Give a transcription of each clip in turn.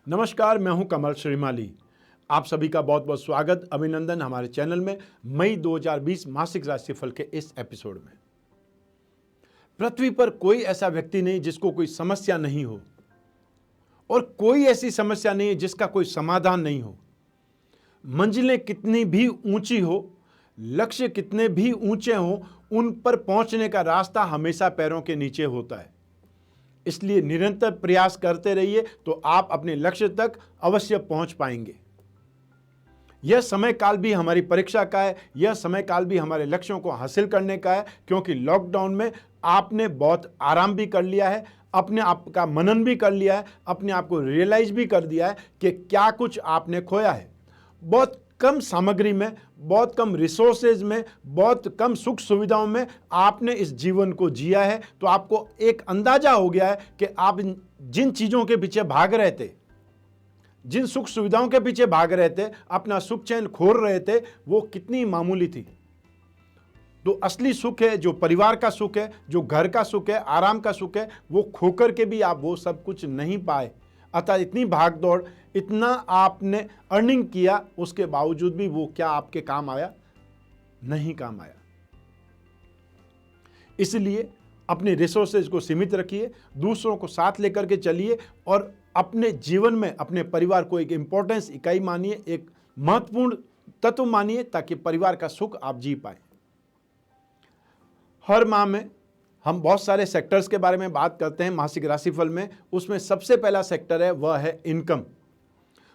नमस्कार, मैं हूं कमल श्रीमाली। आप सभी का बहुत बहुत स्वागत, अभिनंदन हमारे चैनल में मई 2020 मासिक राशिफल के इस एपिसोड में। पृथ्वी पर कोई ऐसा व्यक्ति नहीं जिसको कोई समस्या नहीं हो और कोई ऐसी समस्या नहीं है जिसका कोई समाधान नहीं हो। मंजिलें कितनी भी ऊंची हो, लक्ष्य कितने भी ऊंचे हो, उन पर पहुंचने का रास्ता हमेशा पैरों के नीचे होता है। इसलिए निरंतर प्रयास करते रहिए तो आप अपने लक्ष्य तक अवश्य पहुंच पाएंगे। यह समय काल भी हमारी परीक्षा का है, यह समय काल भी हमारे लक्ष्यों को हासिल करने का है, क्योंकि लॉकडाउन में आपने बहुत आराम भी कर लिया है, अपने आप का मनन भी कर लिया है, अपने आप को रियलाइज भी कर दिया है कि क्या कुछ आपने खोया है। बहुत कम सामग्री में, बहुत कम रिसोर्सेज में, बहुत कम सुख सुविधाओं में आपने इस जीवन को जिया है, तो आपको एक अंदाजा हो गया है कि आप जिन चीज़ों के पीछे भाग रहे थे, जिन सुख सुविधाओं के पीछे भाग रहे थे, अपना सुख चैन खोर रहे थे, वो कितनी मामूली थी। तो असली सुख है, जो परिवार का सुख है, जो घर का सुख है, आराम का सुख है, वो खोकर के भी आप वो सब कुछ नहीं पाए। अतः इतनी भाग दौड़, इतना आपने अर्निंग किया, उसके बावजूद भी वो क्या आपके काम आया? नहीं काम आया। इसलिए अपने रिसोर्सेज को सीमित रखिए, दूसरों को साथ लेकर के चलिए और अपने जीवन में अपने परिवार को एक इंपॉर्टेंस इकाई मानिए, एक महत्वपूर्ण तत्व मानिए, ताकि परिवार का सुख आप जी पाए। हर माह में हम बहुत सारे सेक्टर्स के बारे में बात करते हैं मासिक राशिफल में। उसमें सबसे पहला सेक्टर है, वह है इनकम।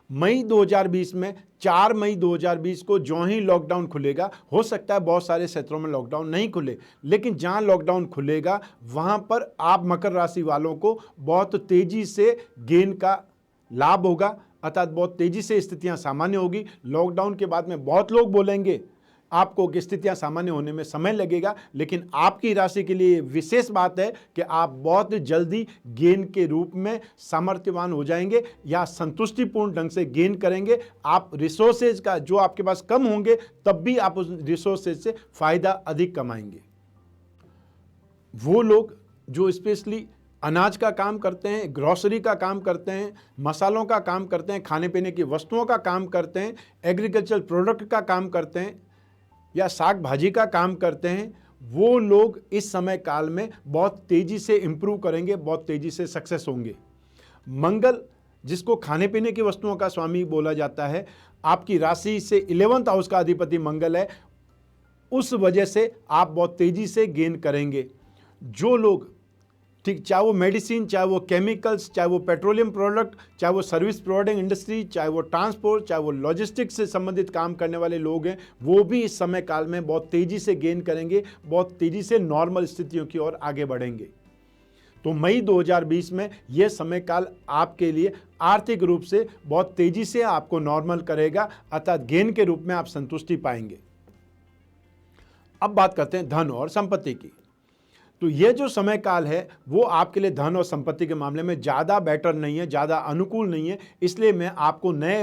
मई 2020 में 4 मई 2020 को जो ही लॉकडाउन खुलेगा, हो सकता है बहुत सारे क्षेत्रों में लॉकडाउन नहीं खुले, लेकिन जहां लॉकडाउन खुलेगा वहां पर आप मकर राशि वालों को बहुत तेजी से गेन का लाभ होगा, अर्थात बहुत तेजी से स्थितियां सामान्य होगी। लॉकडाउन के बाद में बहुत लोग बोलेंगे आपको कि स्थितियां सामान्य होने में समय लगेगा, लेकिन आपकी राशि के लिए विशेष बात है कि आप बहुत जल्दी गेन के रूप में सामर्थ्यवान हो जाएंगे या संतुष्टिपूर्ण ढंग से गेन करेंगे। आप रिसोर्सेज का जो आपके पास कम होंगे, तब भी आप उस रिसोर्सेज से फायदा अधिक कमाएंगे। वो लोग जो स्पेशली अनाज का काम करते हैं, ग्रोसरी का काम करते हैं, मसालों का काम करते हैं, खाने पीने की वस्तुओं का काम करते हैं, एग्रीकल्चर प्रोडक्ट का काम करते हैं या साग भाजी का काम करते हैं, वो लोग इस समय काल में बहुत तेजी से इंप्रूव करेंगे, बहुत तेजी से सक्सेस होंगे। मंगल, जिसको खाने पीने की वस्तुओं का स्वामी बोला जाता है, आपकी राशि से 11th हाउस का अधिपति मंगल है, उस वजह से आप बहुत तेजी से गेन करेंगे। जो लोग, ठीक, चाहे वो मेडिसिन, चाहे वो केमिकल्स, चाहे वो पेट्रोलियम प्रोडक्ट, चाहे वो सर्विस प्रोवाइडिंग इंडस्ट्री, चाहे वो ट्रांसपोर्ट, चाहे वो लॉजिस्टिक्स से संबंधित काम करने वाले लोग हैं, वो भी इस समय काल में बहुत तेजी से गेन करेंगे, बहुत तेजी से नॉर्मल स्थितियों की ओर आगे बढ़ेंगे। तो मई 2020 में यह समय काल आपके लिए आर्थिक रूप से बहुत तेजी से आपको नॉर्मल करेगा, अर्थात गेन के रूप में आप संतुष्टि पाएंगे। अब बात करते हैं धन और संपत्ति की। तो ये जो समय काल है वो आपके लिए धन और संपत्ति के मामले में ज़्यादा बेटर नहीं है, ज़्यादा अनुकूल नहीं है। इसलिए मैं आपको नए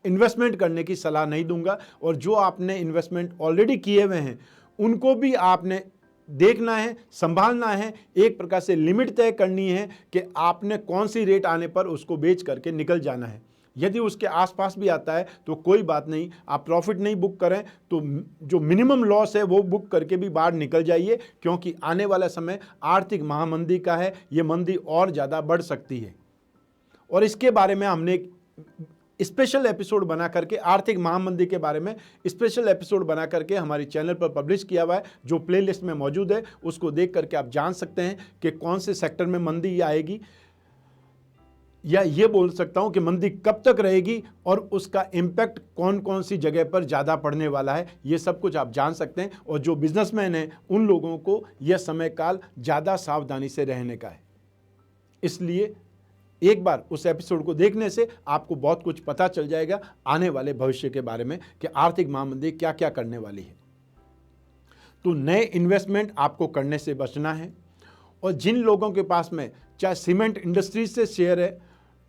इन्वेस्टमेंट करने की सलाह नहीं दूंगा, और जो आपने इन्वेस्टमेंट ऑलरेडी किए हुए हैं उनको भी आपने देखना है, संभालना है, एक प्रकार से लिमिट तय करनी है कि आपने कौन सी रेट आने पर उसको बेच करके निकल जाना है। यदि उसके आसपास भी आता है तो कोई बात नहीं, आप प्रॉफिट नहीं बुक करें तो जो मिनिमम लॉस है वो बुक करके भी बाहर निकल जाइए, क्योंकि आने वाला समय आर्थिक महामंदी का है। ये मंदी और ज़्यादा बढ़ सकती है, और इसके बारे में हमने एक स्पेशल एपिसोड बना करके, आर्थिक महामंदी के बारे में स्पेशल एपिसोड बना करके हमारे चैनल पर पब्लिश किया हुआ है, जो प्लेलिस्ट में मौजूद है। उसको देख करके आप जान सकते हैं कि कौन से सेक्टर में मंदी आएगी, या ये बोल सकता हूं कि मंदी कब तक रहेगी और उसका इम्पैक्ट कौन कौन सी जगह पर ज़्यादा पड़ने वाला है। ये सब कुछ आप जान सकते हैं, और जो बिजनेसमैन हैं उन लोगों को यह समय काल ज़्यादा सावधानी से रहने का है। इसलिए एक बार उस एपिसोड को देखने से आपको बहुत कुछ पता चल जाएगा आने वाले भविष्य के बारे में कि आर्थिक महामंदी क्या क्या करने वाली है। तो नए इन्वेस्टमेंट आपको करने से बचना है, और जिन लोगों के पास में चाहे सीमेंट इंडस्ट्रीज से शेयर है,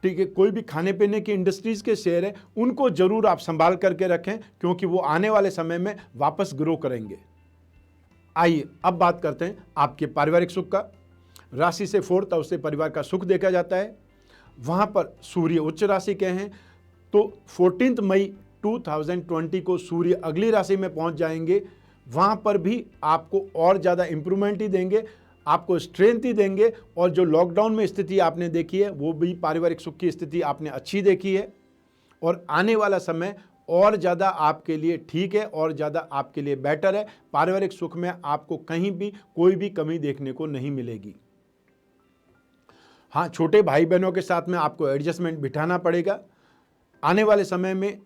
ठीक है, कोई भी खाने पीने की इंडस्ट्रीज के शेयर है, उनको जरूर आप संभाल करके रखें, क्योंकि वो आने वाले समय में वापस ग्रो करेंगे। आइए अब बात करते हैं आपके पारिवारिक सुख का। राशि से 4th हाउस से परिवार का सुख देखा जाता है। वहाँ पर सूर्य उच्च राशि के हैं, तो 14 मई 2020 को सूर्य अगली राशि में पहुँच जाएंगे। वहाँ पर भी आपको और ज़्यादा इम्प्रूवमेंट ही देंगे, आपको स्ट्रेंथ ही देंगे। और जो लॉकडाउन में स्थिति आपने देखी है वो भी पारिवारिक सुख की स्थिति आपने अच्छी देखी है, और आने वाला समय और ज़्यादा आपके लिए ठीक है और ज़्यादा आपके लिए बेटर है। पारिवारिक सुख में आपको कहीं भी कोई भी कमी देखने को नहीं मिलेगी। हाँ, छोटे भाई बहनों के साथ में आपको एडजस्टमेंट बिठाना पड़ेगा। आने वाले समय में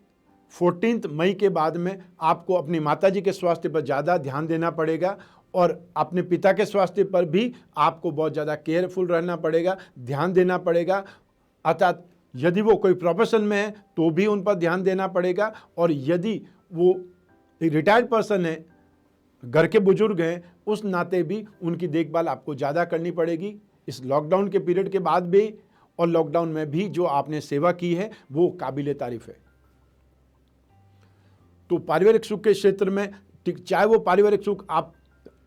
14 मई के बाद में आपको अपनी माताजी के स्वास्थ्य पर ज़्यादा ध्यान देना पड़ेगा, और अपने पिता के स्वास्थ्य पर भी आपको बहुत ज़्यादा केयरफुल रहना पड़ेगा, ध्यान देना पड़ेगा। अर्थात यदि वो कोई प्रोफेशन में है तो भी उन पर ध्यान देना पड़ेगा, और यदि वो रिटायर्ड पर्सन है, घर के बुजुर्ग हैं, उस नाते भी उनकी देखभाल आपको ज़्यादा करनी पड़ेगी इस लॉकडाउन के पीरियड के बाद भी। और लॉकडाउन में भी जो आपने सेवा की है वो काबिले तारीफ है। तो पारिवारिक सुख के क्षेत्र में, चाहे वो पारिवारिक सुख आप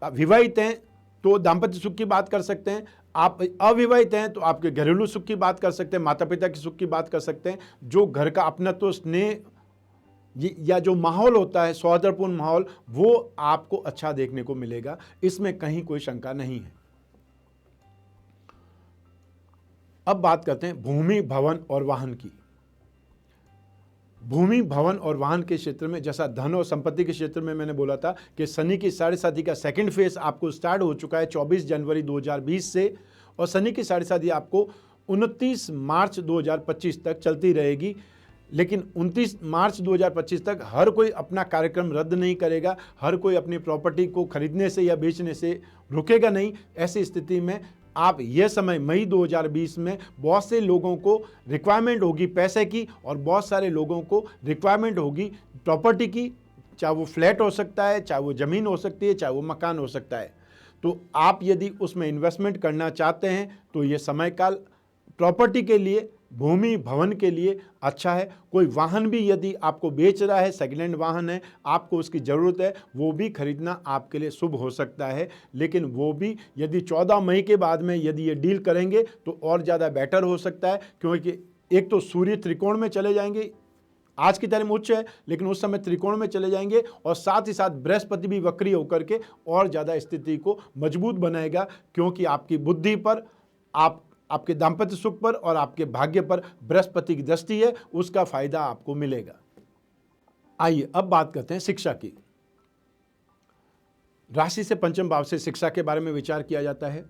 विवाहित हैं तो दाम्पत्य सुख की बात कर सकते हैं, आप अविवाहित हैं तो आपके घरेलू सुख की बात कर सकते हैं, माता पिता के सुख की बात कर सकते हैं। जो घर का अपनत्व, स्नेह या जो माहौल होता है, सौहार्दपूर्ण माहौल, वो आपको अच्छा देखने को मिलेगा, इसमें कहीं कोई शंका नहीं है। अब बात करते हैं भूमि, भवन और वाहन की। भूमि, भवन और वाहन के क्षेत्र में, जैसा धन और संपत्ति के क्षेत्र में मैंने बोला था कि शनि की साढ़े साथी का सेकंड फेज आपको स्टार्ट हो चुका है 24 जनवरी 2020 से, और शनि की साढ़े साथी आपको 29 मार्च 2025 तक चलती रहेगी। लेकिन 29 मार्च 2025 तक हर कोई अपना कार्यक्रम रद्द नहीं करेगा, हर कोई अपनी प्रॉपर्टी को खरीदने से या बेचने से रुकेगा नहीं। ऐसी स्थिति में आप यह समय मई 2020 में बहुत से लोगों को रिक्वायरमेंट होगी पैसे की, और बहुत सारे लोगों को रिक्वायरमेंट होगी प्रॉपर्टी की, चाहे वो फ्लैट हो सकता है, चाहे वो ज़मीन हो सकती है, चाहे वो मकान हो सकता है। तो आप यदि उसमें इन्वेस्टमेंट करना चाहते हैं तो ये समय काल प्रॉपर्टी के लिए, भूमि भवन के लिए अच्छा है। कोई वाहन भी यदि आपको बेच रहा है, सेकेंड हैंड वाहन है, आपको उसकी ज़रूरत है, वो भी खरीदना आपके लिए शुभ हो सकता है। लेकिन वो भी यदि 14 मई के बाद में यदि ये डील करेंगे तो और ज़्यादा बेटर हो सकता है, क्योंकि एक तो सूर्य त्रिकोण में चले जाएंगे, आज की तारीख में उच्च है लेकिन उस समय त्रिकोण में चले जाएंगे, और साथ ही साथ बृहस्पति भी वक्री होकर के और ज़्यादा स्थिति को मजबूत बनाएगा, क्योंकि आपकी बुद्धि पर, आपके दाम्पत्य सुख पर और आपके भाग्य पर बृहस्पति की दृष्टि है, उसका फायदा आपको मिलेगा। आइए अब बात करते हैं शिक्षा की। राशि से पंचम भाव से शिक्षा के बारे में विचार किया जाता है।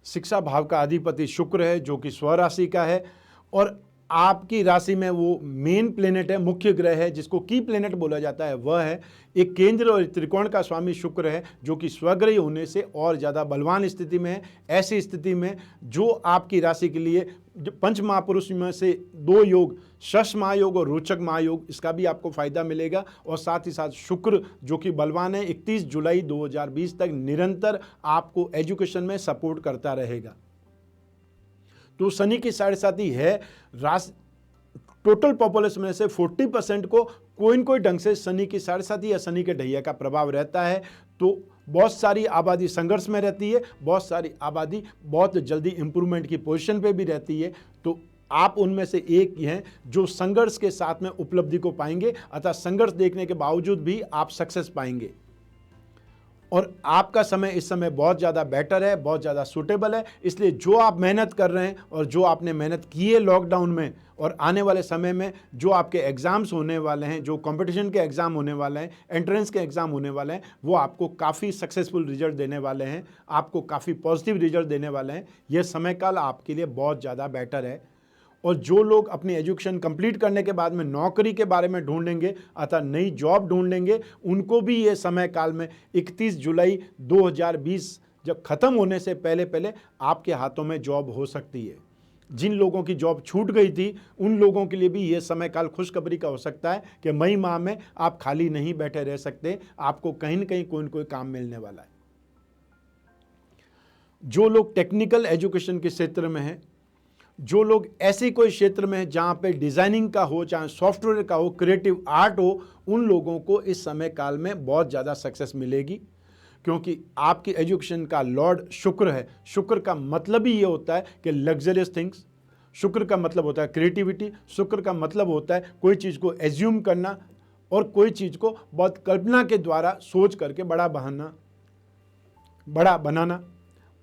शिक्षा भाव का अधिपति शुक्र है जो कि स्वराशि का है, और आपकी राशि में वो मेन प्लेनेट है, मुख्य ग्रह है, जिसको की प्लेनेट बोला जाता है, वह है एक केंद्र और त्रिकोण का स्वामी शुक्र है, जो कि स्वग्रही होने से और ज़्यादा बलवान स्थिति में है। ऐसी स्थिति में जो आपकी राशि के लिए पंच महापुरुष में से 2 योग, शश महायोग और रोचक महायोग, इसका भी आपको फायदा मिलेगा। और साथ ही साथ शुक्र जो कि बलवान है, 31 जुलाई 2020 तक निरंतर आपको एजुकेशन में सपोर्ट करता रहेगा। तो शनि की साढ़े साथी है, टोटल पॉपुलेशन में से 40% को कोई न कोई ढंग से शनि की साढ़े साथी या शनि के ढैया का प्रभाव रहता है। तो बहुत सारी आबादी संघर्ष में रहती है, बहुत सारी आबादी बहुत जल्दी इंप्रूवमेंट की पोजीशन पे भी रहती है। तो आप उनमें से एक ही हैं जो संघर्ष के साथ में उपलब्धि को पाएंगे, अतः संघर्ष देखने के बावजूद भी आप सक्सेस पाएंगे। और आपका समय इस समय बहुत ज़्यादा बेटर है, बहुत ज़्यादा सूटेबल है। इसलिए जो आप मेहनत कर रहे हैं और जो आपने मेहनत की है लॉकडाउन में, और आने वाले समय में जो आपके एग्ज़ाम्स होने वाले हैं, जो कंपटीशन के एग्ज़ाम होने वाले हैं, एंट्रेंस के एग्ज़ाम होने वाले हैं, वो आपको काफ़ी सक्सेसफुल रिजल्ट देने वाले हैं, आपको काफ़ी पॉजिटिव रिजल्ट देने वाले हैं। यह समय काल आपके लिए बहुत ज़्यादा बेटर है। और जो लोग अपनी एजुकेशन कंप्लीट करने के बाद में नौकरी के बारे में ढूंढेंगे, अतः नई जॉब ढूंढेंगे, उनको भी ये समय काल में 31 जुलाई 2020 जब ख़त्म होने से पहले पहले आपके हाथों में जॉब हो सकती है। जिन लोगों की जॉब छूट गई थी उन लोगों के लिए भी ये समय काल खुशखबरी का हो सकता है कि मई माह में आप खाली नहीं बैठे रह सकते, आपको कहीं न कहीं कोई न कोई काम मिलने वाला है। जो लोग टेक्निकल एजुकेशन के क्षेत्र में हैं, जो लोग ऐसे कोई क्षेत्र में जहाँ पे डिज़ाइनिंग का हो, चाहे सॉफ्टवेयर का हो, क्रिएटिव आर्ट हो, उन लोगों को इस समय काल में बहुत ज़्यादा सक्सेस मिलेगी, क्योंकि आपकी एजुकेशन का लॉर्ड शुक्र है। शुक्र का मतलब ही ये होता है कि लग्जरियस थिंग्स, शुक्र का मतलब होता है क्रिएटिविटी, शुक्र का मतलब होता है कोई चीज़ को एज्यूम करना और कोई चीज़ को बहुत कल्पना के द्वारा सोच करके बड़ा बनाना।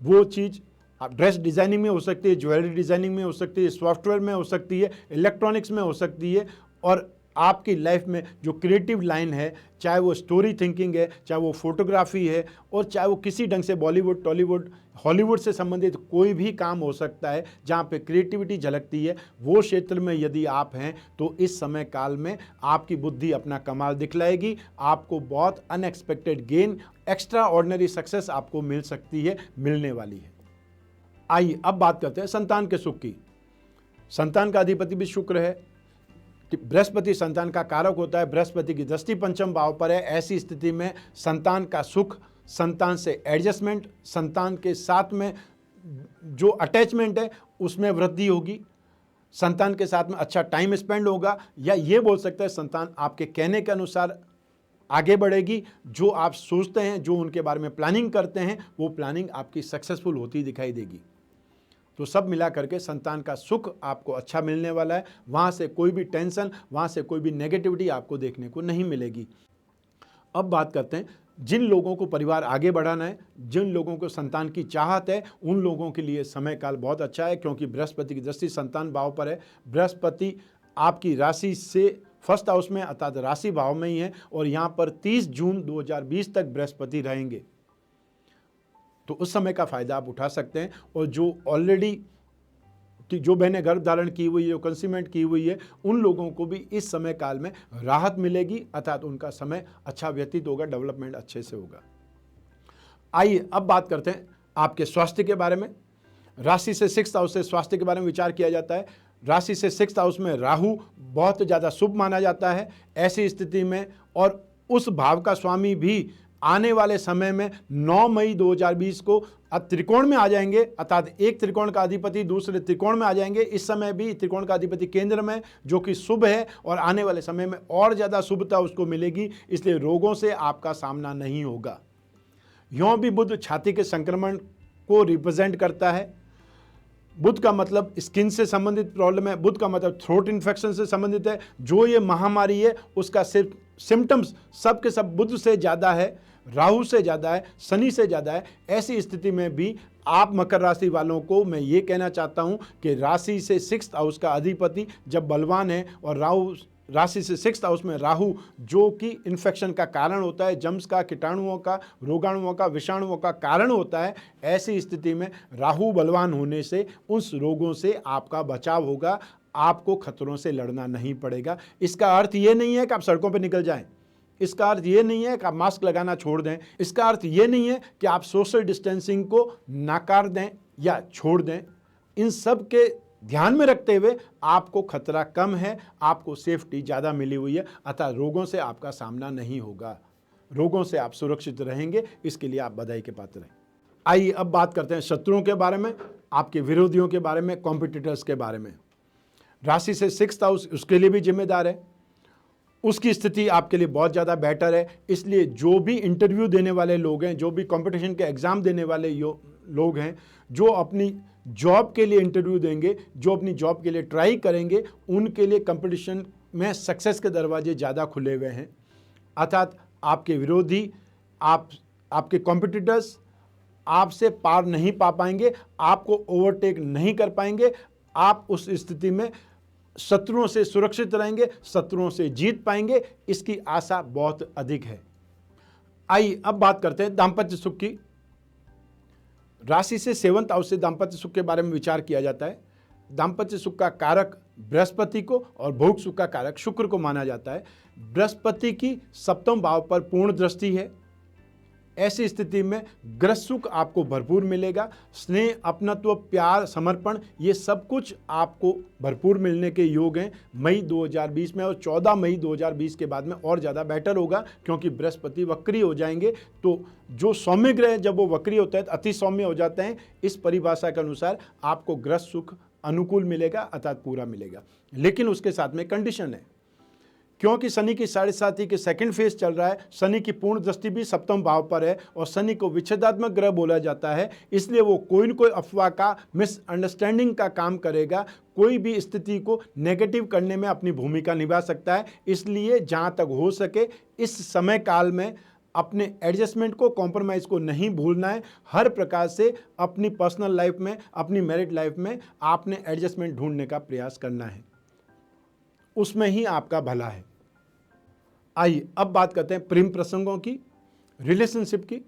वो चीज़ आप ड्रेस डिज़ाइनिंग में हो सकती है, ज्वेलरी डिज़ाइनिंग में हो सकती है, सॉफ्टवेयर में हो सकती है, इलेक्ट्रॉनिक्स में हो सकती है। और आपकी लाइफ में जो क्रिएटिव लाइन है, चाहे वो स्टोरी थिंकिंग है, चाहे वो फोटोग्राफी है, और चाहे वो किसी ढंग से बॉलीवुड, टॉलीवुड, हॉलीवुड से संबंधित कोई भी काम हो सकता है जहाँ पे क्रिएटिविटी झलकती है, वो क्षेत्र में यदि आप हैं तो इस समय काल में आपकी बुद्धि अपना कमाल दिखलाएगी। आपको बहुत unexpected gain, extra ordinary success आपको मिल सकती है, मिलने वाली है। आइए अब बात करते हैं संतान के सुख की। संतान का अधिपति भी शुक्र है। बृहस्पति संतान का कारक होता है। बृहस्पति की दृष्टि पंचम भाव पर है। ऐसी स्थिति में संतान का सुख, संतान से एडजस्टमेंट, संतान के साथ में जो अटैचमेंट है उसमें वृद्धि होगी, संतान के साथ में अच्छा टाइम स्पेंड होगा, या ये बोल सकते हैं संतान आपके कहने के अनुसार आगे बढ़ेगी। जो आप सोचते हैं, जो उनके बारे में प्लानिंग करते हैं, वो प्लानिंग आपकी सक्सेसफुल होती दिखाई देगी। तो सब मिला करके संतान का सुख आपको अच्छा मिलने वाला है। वहाँ से कोई भी टेंशन, वहाँ से कोई भी नेगेटिविटी आपको देखने को नहीं मिलेगी। अब बात करते हैं जिन लोगों को परिवार आगे बढ़ाना है, जिन लोगों को संतान की चाहत है, उन लोगों के लिए समय काल बहुत अच्छा है, क्योंकि बृहस्पति की दृष्टि संतान भाव पर है। बृहस्पति आपकी राशि से फर्स्ट हाउस में अर्थात राशि भाव में ही है, और यहाँ पर 30 जून 2020 तक बृहस्पति रहेंगे। तो उस समय का फायदा आप उठा सकते हैं। और जो ऑलरेडी जो बहनें गर्भ धारण की हुई है, जो कंसीमेंट की हुई है, उन लोगों को भी इस समय काल में राहत मिलेगी, अर्थात उनका समय अच्छा व्यतीत होगा, डेवलपमेंट अच्छे से होगा। आइए अब बात करते हैं आपके स्वास्थ्य के बारे में। राशि से 6th हाउस से स्वास्थ्य के बारे में विचार किया जाता है। राशि से 6th हाउस में राहु बहुत ज़्यादा शुभ माना जाता है। ऐसी स्थिति में, और उस भाव का स्वामी भी आने वाले समय में 9 मई 2020 को त्रिकोण में आ जाएंगे, अर्थात एक त्रिकोण का अधिपति दूसरे त्रिकोण में आ जाएंगे। इस समय भी त्रिकोण का अधिपति केंद्र में, जो कि शुभ है, और आने वाले समय में और ज़्यादा शुभता उसको मिलेगी, इसलिए रोगों से आपका सामना नहीं होगा। यों भी बुध छाती के संक्रमण को रिप्रेजेंट करता है। बुध का मतलब स्किन से संबंधित प्रॉब्लम है, बुध का मतलब थ्रोट इन्फेक्शन से संबंधित है। जो ये महामारी है उसका सिर्फ सिम्टम्स सब के सब बुध से ज़्यादा है, राहु से ज़्यादा है, शनि से ज़्यादा है। ऐसी स्थिति में भी आप मकर राशि वालों को मैं ये कहना चाहता हूँ कि राशि से 6th हाउस का अधिपति जब बलवान है, और राहु राशि से 6th हाउस में राहु जो कि इन्फेक्शन का कारण होता है, जम्स का, कीटाणुओं का, रोगाणुओं का, विषाणुओं का कारण होता है। ऐसी स्थिति में राहु बलवान होने से उस रोगों से आपका बचाव होगा, आपको खतरों से लड़ना नहीं पड़ेगा। इसका अर्थ ये नहीं है कि आप सड़कों पर निकल जाएं, इसका अर्थ ये नहीं है कि आप मास्क लगाना छोड़ दें, इसका अर्थ ये नहीं है कि आप सोशल डिस्टेंसिंग को नाकार दें या छोड़ दें। इन सब के ध्यान में रखते हुए आपको खतरा कम है, आपको सेफ्टी ज़्यादा मिली हुई है, अतः रोगों से आपका सामना नहीं होगा, रोगों से आप सुरक्षित रहेंगे। इसके लिए आप बधाई के पात्र हैं। आइए अब बात करते हैं शत्रुओं के बारे में, आपके विरोधियों के बारे में, कॉम्पिटिटर्स के बारे में। राशि से 6th हाउस उसके लिए भी जिम्मेदार है, उसकी स्थिति आपके लिए बहुत ज़्यादा बेटर है। इसलिए जो भी इंटरव्यू देने वाले लोग हैं, जो भी कंपटीशन के एग्ज़ाम देने वाले लोग हैं, जो अपनी जॉब के लिए इंटरव्यू देंगे, जो अपनी जॉब के लिए ट्राई करेंगे, उनके लिए कंपटीशन में सक्सेस के दरवाजे ज़्यादा खुले हुए हैं। अर्थात आपके विरोधी, आपके कॉम्पिटिटर्स आपसे पार नहीं पा पाएंगे, आपको ओवरटेक नहीं कर पाएंगे। आप उस स्थिति में शत्रुओं से सुरक्षित रहेंगे, शत्रुओं से जीत पाएंगे, इसकी आशा बहुत अधिक है। आइए अब बात करते हैं दाम्पत्य सुख की। राशि से 7th हाउस से दाम्पत्य सुख के बारे में विचार किया जाता है। दाम्पत्य सुख का कारक बृहस्पति को और भोग सुख का कारक शुक्र को माना जाता है। बृहस्पति की 7वें भाव पर पूर्ण दृष्टि है। ऐसी स्थिति में ग्रह सुख आपको भरपूर मिलेगा। स्नेह, अपनत्व, प्यार, समर्पण, ये सब कुछ आपको भरपूर मिलने के योग हैं मई 2020 में, और 14 मई 2020 के बाद में और ज़्यादा बेटर होगा, क्योंकि बृहस्पति वक्री हो जाएंगे। तो जो सौम्य ग्रह जब वो वक्री होता है तो अति सौम्य हो जाते हैं। इस परिभाषा के अनुसार आपको ग्रह सुख अनुकूल मिलेगा, अर्थात पूरा मिलेगा। लेकिन उसके साथ में कंडीशन है क्योंकि शनि की 7.5 के सेकंड फेज चल रहा है, शनि की पूर्ण दृष्टि भी सप्तम भाव पर है और शनि को विच्छेदात्मक ग्रह बोला जाता है, इसलिए वो कोई न कोई अफवाह का, मिसअंडरस्टैंडिंग का काम करेगा, कोई भी स्थिति को नेगेटिव करने में अपनी भूमिका निभा सकता है। इसलिए जहाँ तक हो सके इस समय काल में अपने एडजस्टमेंट को, कॉम्प्रोमाइज़ को नहीं भूलना है। हर प्रकार से अपनी पर्सनल लाइफ में, अपनी मैरिड लाइफ में आपने एडजस्टमेंट ढूंढने का प्रयास करना है, उसमें ही आपका भला है। आइए अब बात करते हैं प्रेम प्रसंगों की, रिलेशनशिप की।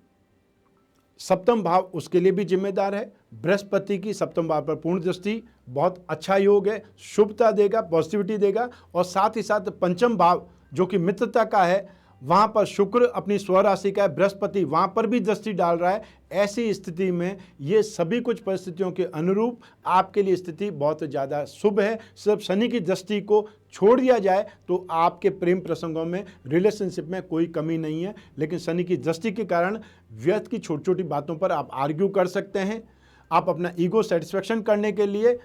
सप्तम भाव उसके लिए भी जिम्मेदार है। बृहस्पति की सप्तम भाव पर पूर्ण दृष्टि बहुत अच्छा योग है, शुभता देगा, पॉजिटिविटी देगा। और साथ ही साथ पंचम भाव जो कि मित्रता का है, वहाँ पर शुक्र अपनी स्वराशि का है, बृहस्पति वहाँ पर भी दृष्टि डाल रहा है। ऐसी स्थिति में ये सभी कुछ परिस्थितियों के अनुरूप आपके लिए स्थिति बहुत ज़्यादा शुभ है। सिर्फ शनि की दृष्टि को छोड़ दिया जाए तो आपके प्रेम प्रसंगों में, रिलेशनशिप में कोई कमी नहीं है। लेकिन शनि की दृष्टि के कारण व्यर्थ की छोटी छोटी बातों पर आप आर्ग्यू कर सकते हैं। आप अपना ईगो सेटिस्फेक्शन करने के लिए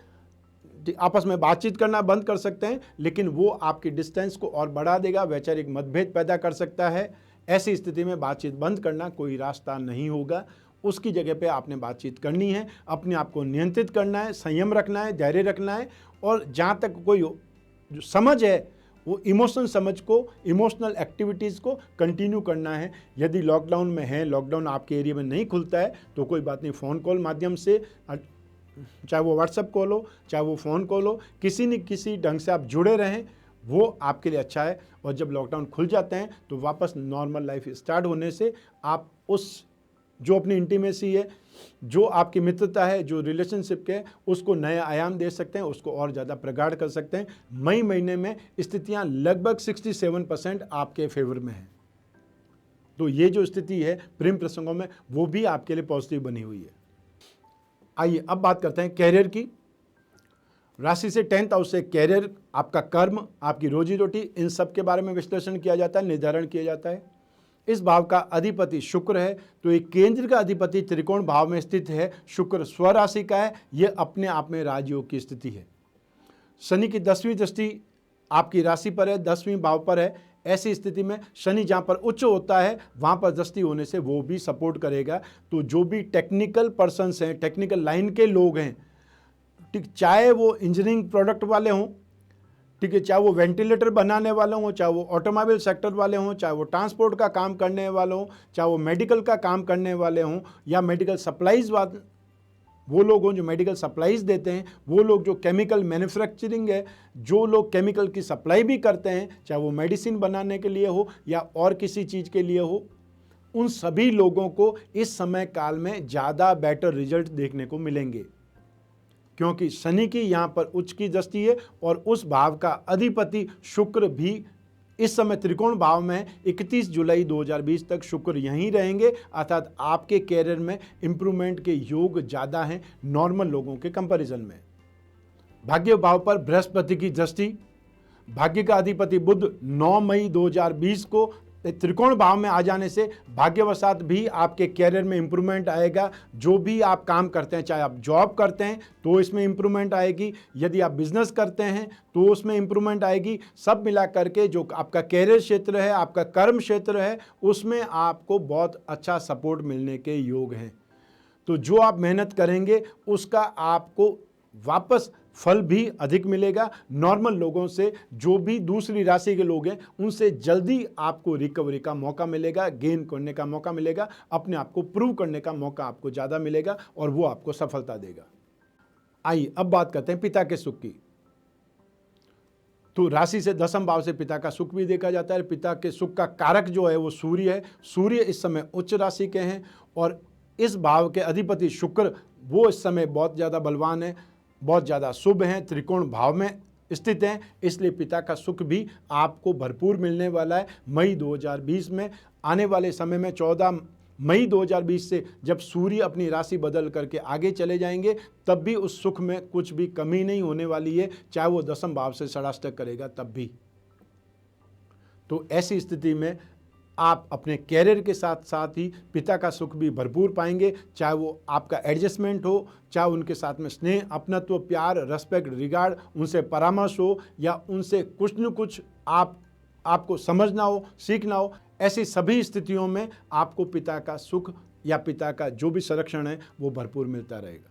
आपस में बातचीत करना बंद कर सकते हैं, लेकिन वो आपकी डिस्टेंस को और बढ़ा देगा, वैचारिक मतभेद पैदा कर सकता है। ऐसी स्थिति में बातचीत बंद करना कोई रास्ता नहीं होगा। उसकी जगह पे आपने बातचीत करनी है, अपने आप को नियंत्रित करना है, संयम रखना है, धैर्य रखना है। और जहाँ तक कोई जो समझ है वो इमोशनल समझ को, इमोशनल एक्टिविटीज़ को कंटिन्यू करना है। यदि लॉकडाउन में है, लॉकडाउन आपके एरिया में नहीं खुलता है तो कोई बात नहीं, फ़ोन कॉल माध्यम से, चाहे वो व्हाट्सएप कॉल हो, चाहे वो फ़ोन कॉल हो, किसी न किसी ढंग से आप जुड़े रहें, वो आपके लिए अच्छा है। और जब लॉकडाउन खुल जाते हैं तो वापस नॉर्मल लाइफ स्टार्ट होने से आप उस जो अपनी इंटीमेसी है, जो आपकी मित्रता है, जो रिलेशनशिप के, उसको नया आयाम दे सकते हैं, उसको और ज़्यादा प्रगाढ़ कर सकते हैं। मई महीने में स्थितियाँ लगभग 67% आपके फेवर में हैं। तो ये जो स्थिति है प्रेम प्रसंगों में, वो भी आपके लिए पॉजिटिव बनी हुई है। आइए अब बात करते हैं कैरियर की। राशि से 10th हाउस से कैरियर, आपका कर्म, आपकी रोजी रोटी, इन सब के बारे में विश्लेषण किया जाता है, निर्धारण किया जाता है। इस भाव का अधिपति शुक्र है, तो एक केंद्र का अधिपति त्रिकोण भाव में स्थित है। शुक्र स्वराशि का है, यह अपने आप में राजयोग की स्थिति है। शनि की 10वीं दृष्टि आपकी राशि पर है, 10वें भाव पर है। ऐसी स्थिति में शनि जहाँ पर उच्च होता है वहाँ पर दृष्टि होने से वो भी सपोर्ट करेगा। तो जो भी टेक्निकल पर्सन्स हैं, टेक्निकल लाइन के लोग हैं, ठीक, चाहे वो इंजीनियरिंग प्रोडक्ट वाले हों, ठीक है, चाहे वो वेंटिलेटर बनाने वाले हों, चाहे वो ऑटोमोबाइल सेक्टर वाले हों, चाहे वो ट्रांसपोर्ट का काम करने वाले हों, चाहे वो मेडिकल का काम करने वाले हों, या मेडिकल सप्लाईज वो लोग हों जो मेडिकल सप्लाईज देते हैं, वो लोग जो केमिकल मैन्युफैक्चरिंग है, जो लोग केमिकल की सप्लाई भी करते हैं, चाहे वो मेडिसिन बनाने के लिए हो या और किसी चीज़ के लिए हो, उन सभी लोगों को इस समय काल में ज़्यादा बेटर रिजल्ट देखने को मिलेंगे। क्योंकि शनि की यहाँ पर उच्च की दृष्टि है और उस भाव का अधिपति शुक्र भी इस समय त्रिकोण भाव में 31 जुलाई 2020 तक शुक्र यहीं रहेंगे। अर्थात आपके कैरियर में इंप्रूवमेंट के योग ज़्यादा हैं नॉर्मल लोगों के कंपैरिजन में। भाग्य भाव पर बृहस्पति की दृष्टि, भाग्य का अधिपति बुध 9 मई 2020 को त्रिकोण भाव में आ जाने से भाग्यवशात भी आपके कैरियर में इंप्रूवमेंट आएगा। जो भी आप काम करते हैं, चाहे आप जॉब करते हैं तो इसमें इंप्रूवमेंट आएगी, यदि आप बिजनेस करते हैं तो उसमें इंप्रूवमेंट आएगी। सब मिला करके जो आपका कैरियर क्षेत्र है, आपका कर्म क्षेत्र है, उसमें आपको बहुत अच्छा सपोर्ट मिलने के योग हैं। तो जो आप मेहनत करेंगे उसका आपको वापस फल भी अधिक मिलेगा। नॉर्मल लोगों से, जो भी दूसरी राशि के लोग हैं, उनसे जल्दी आपको रिकवरी का मौका मिलेगा, गेन करने का मौका मिलेगा, अपने आप को प्रूव करने का मौका आपको ज़्यादा मिलेगा और वो आपको सफलता देगा। आइए अब बात करते हैं पिता के सुख की। तो राशि से 10वें भाव से पिता का सुख भी देखा जाता है। पिता के सुख का कारक जो है वो सूर्य है। सूर्य इस समय उच्च राशि के हैं और इस भाव के अधिपति शुक्र वो इस समय बहुत ज़्यादा बलवान है, बहुत ज़्यादा शुभ हैं, त्रिकोण भाव में स्थित हैं। इसलिए पिता का सुख भी आपको भरपूर मिलने वाला है। मई 2020 में आने वाले समय में 14 मई 2020 से जब सूर्य अपनी राशि बदल करके आगे चले जाएंगे, तब भी उस सुख में कुछ भी कमी नहीं होने वाली है, चाहे वो 10वें भाव से षडाष्टक करेगा तब भी। तो ऐसी स्थिति में आप अपने कैरियर के साथ साथ ही पिता का सुख भी भरपूर पाएंगे, चाहे वो आपका एडजस्टमेंट हो, चाहे उनके साथ में स्नेह, अपनत्व, प्यार, रेस्पेक्ट, रिगार्ड, उनसे परामर्श हो, या उनसे कुछ न कुछ आप आपको समझना हो, सीखना हो, ऐसी सभी स्थितियों में आपको पिता का सुख या पिता का जो भी संरक्षण है वो भरपूर मिलता रहेगा।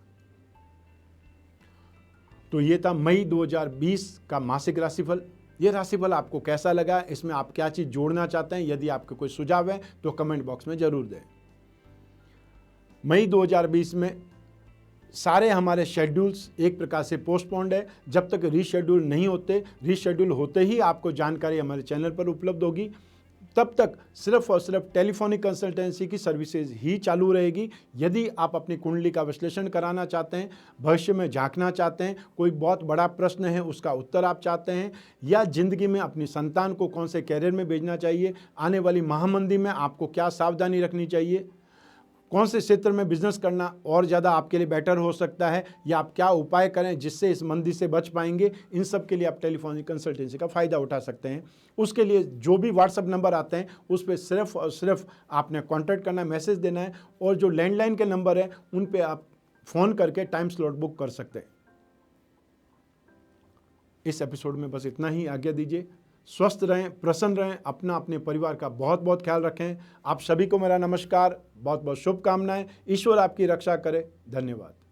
तो ये था मई 2020 का मासिक राशिफल। ये राशिफल आपको कैसा लगा, इसमें आप क्या चीज़ जोड़ना चाहते हैं, यदि आपके कोई सुझाव है तो कमेंट बॉक्स में ज़रूर दें। मई 2020 में सारे हमारे शेड्यूल्स एक प्रकार से पोस्टपोन्ड है। जब तक रीशेड्यूल नहीं होते, रीशेड्यूल होते ही आपको जानकारी हमारे चैनल पर उपलब्ध होगी। तब तक सिर्फ और सिर्फ टेलीफोनिक कंसल्टेंसी की सर्विसेज ही चालू रहेगी। यदि आप अपनी कुंडली का विश्लेषण कराना चाहते हैं, भविष्य में झांकना चाहते हैं, कोई बहुत बड़ा प्रश्न है उसका उत्तर आप चाहते हैं, या ज़िंदगी में अपनी संतान को कौन से कैरियर में भेजना चाहिए, आने वाली महामंदी में आपको क्या सावधानी रखनी चाहिए, कौन से क्षेत्र में बिजनेस करना और ज़्यादा आपके लिए बेटर हो सकता है, या आप क्या उपाय करें जिससे इस मंदी से बच पाएंगे, इन सब के लिए आप टेलीफोनिक कंसल्टेंसी का फ़ायदा उठा सकते हैं। उसके लिए जो भी व्हाट्सएप नंबर आते हैं उस पर सिर्फ और सिर्फ आपने कॉन्टैक्ट करना है, मैसेज देना है, और जो लैंडलाइन के नंबर हैं उन पर आप फ़ोन करके टाइम स्लॉट बुक कर सकते हैं। इस एपिसोड में बस इतना ही, आज्ञा दीजिए। स्वस्थ रहें, प्रसन्न रहें, अपना अपने परिवार का बहुत बहुत ख्याल रखें। आप सभी को मेरा नमस्कार, बहुत बहुत शुभकामनाएं। ईश्वर आपकी रक्षा करे। धन्यवाद।